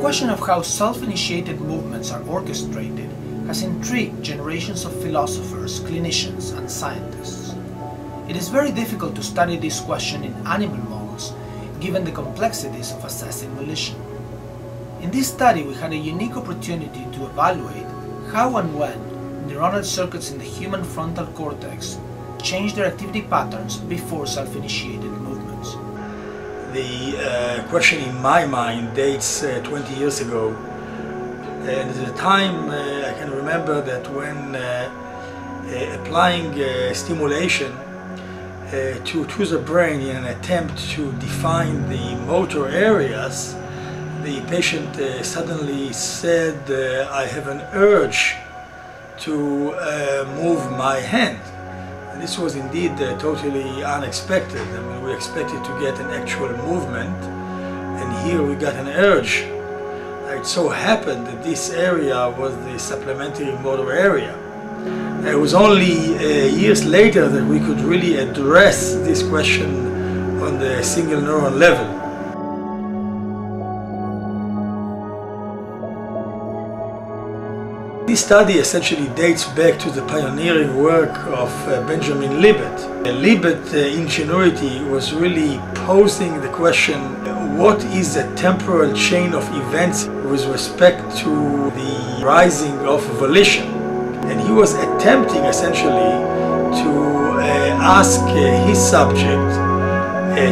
question of how self-initiated movements are orchestrated has intrigued generations of philosophers, clinicians, and scientists. It is very difficult to study this question in animal models, given the complexities of assessing volition. In this study, we had a unique opportunity to evaluate how and when neuronal circuits in the human frontal cortex change their activity patterns before self-initiated movements. The question in my mind dates 20 years ago, and at the time I can remember that when applying stimulation to the brain in an attempt to define the motor areas, the patient suddenly said, I have an urge to move my hand. And this was indeed totally unexpected. I mean, we expected to get an actual movement, and here we got an urge. It so happened that this area was the supplementary motor area. It was only years later that we could really address this question on the single neuron level. This study essentially dates back to the pioneering work of Benjamin Libet. Libet's ingenuity was really posing the question, what is the temporal chain of events with respect to the rising of volition? And he was attempting essentially to ask his subject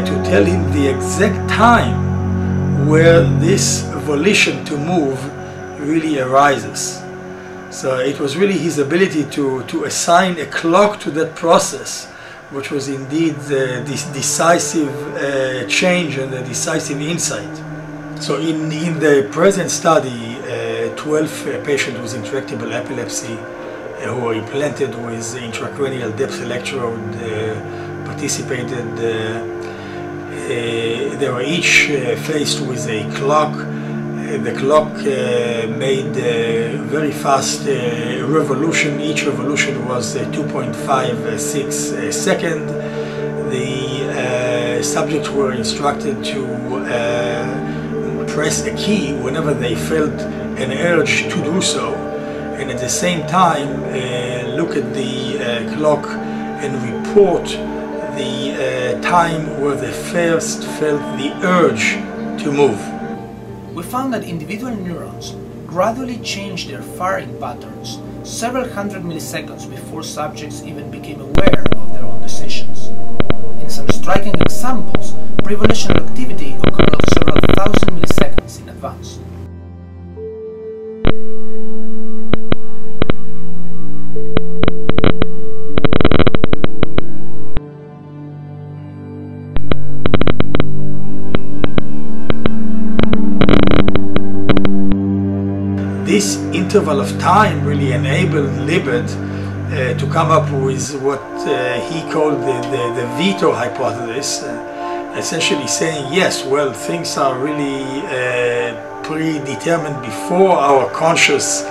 to tell him the exact time where this volition to move really arises. So it was really his ability to assign a clock to that process, which was indeed this decisive change and the decisive insight. So in the present study, 12 patients with intractable epilepsy who were implanted with intracranial depth electrode participated. They were each faced with a clock. The clock made very fast revolution. Each revolution was 2.56 seconds. The subjects were instructed to press a key whenever they felt an urge to do so, and at the same time look at the clock and report the time where they first felt the urge to move. We found that individual neurons gradually changed their firing patterns several hundred milliseconds before subjects even became aware of their own decisions. In some striking examples, pre-volitional activity occurred several thousand milliseconds in advance. This interval of time really enabled Libet to come up with what he called the veto hypothesis, essentially saying, yes, well, things are really predetermined before our conscious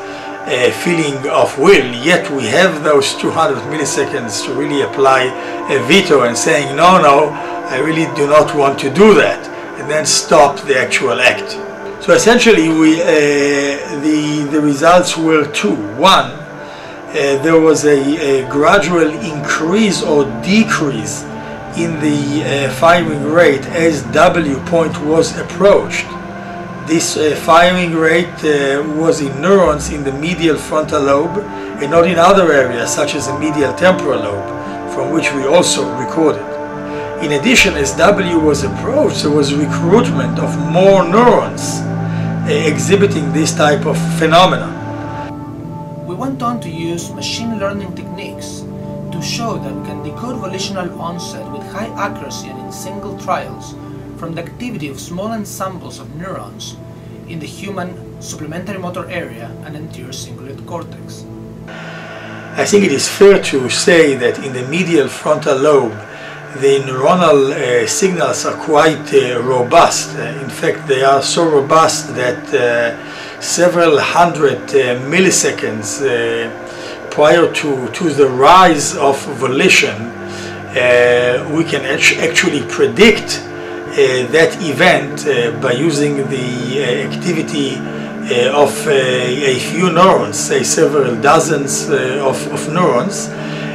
feeling of will, yet we have those 200 milliseconds to really apply a veto and saying, no, I really do not want to do that, and then stop the actual act. So essentially, the results were two. One, there was a gradual increase or decrease in the firing rate as W point was approached. This firing rate was in neurons in the medial frontal lobe and not in other areas such as the medial temporal lobe, from which we also recorded. In addition, as W was approached, there was recruitment of more neurons exhibiting this type of phenomena. We went on to use machine learning techniques to show that we can decode volitional onset with high accuracy and in single trials from the activity of small ensembles of neurons in the human supplementary motor area and anterior cingulate cortex. I think it is fair to say that in the medial frontal lobe, the neuronal signals are quite robust. In fact, they are so robust that several hundred milliseconds prior to the rise of volition, we can actually predict that event by using the activity of a few neurons, say several dozens of neurons,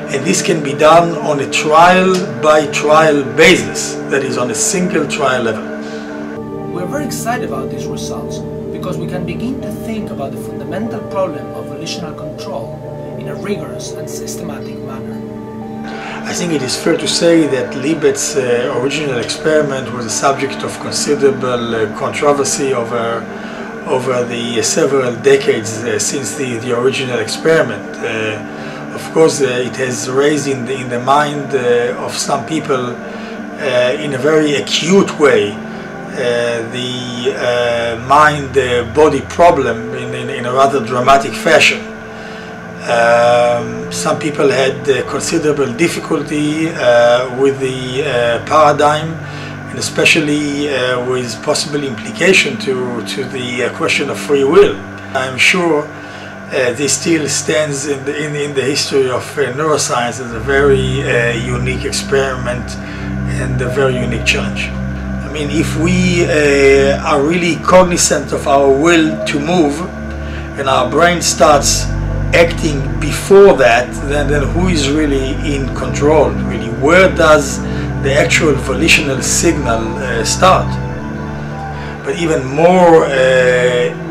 and this can be done on a trial-by-trial basis, that is on a single trial level. We're very excited about these results because we can begin to think about the fundamental problem of volitional control in a rigorous and systematic manner. I think it is fair to say that Libet's original experiment was a subject of considerable controversy over the several decades since the original experiment. Of course, it has raised in the mind of some people in a very acute way the mind-body problem in a rather dramatic fashion. Some people had considerable difficulty with the paradigm, and especially with possible implication to the question of free will. I'm sure this still stands in the history of neuroscience as a very unique experiment and a very unique challenge. I mean, if we are really cognizant of our will to move, and our brain starts acting before that, then who is really in control? Really, where does the actual volitional signal start? But even more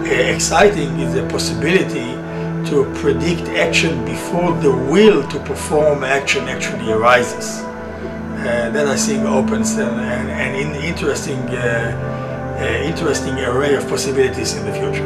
exciting is the possibility to predict action before the will to perform action actually arises. That I think opens an interesting array of possibilities in the future.